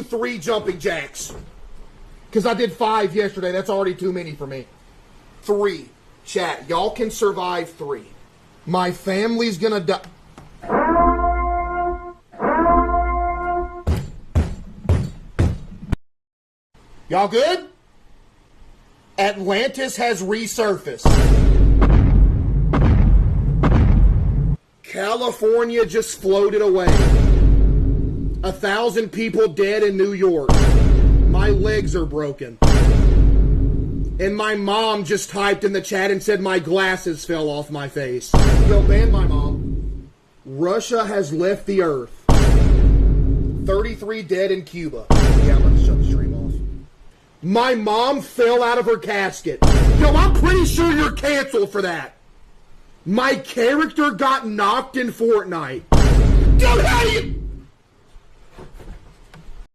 3 jumping jacks. Because I did 5 yesterday. That's already too many for me. 3. Chat, y'all can survive 3. My family's gonna die. Y'all good? Atlantis has resurfaced. California just floated away. 1,000 people dead in New York. My legs are broken. And my mom just typed in the chat and said my glasses fell off my face. Yo, ban my mom. Russia has left the earth. 33 dead in Cuba. Yeah, I'm gonna shut the stream off. My mom fell out of her casket. Yo, I'm pretty sure you're canceled for that. My character got knocked in Fortnite. Dude, how do you...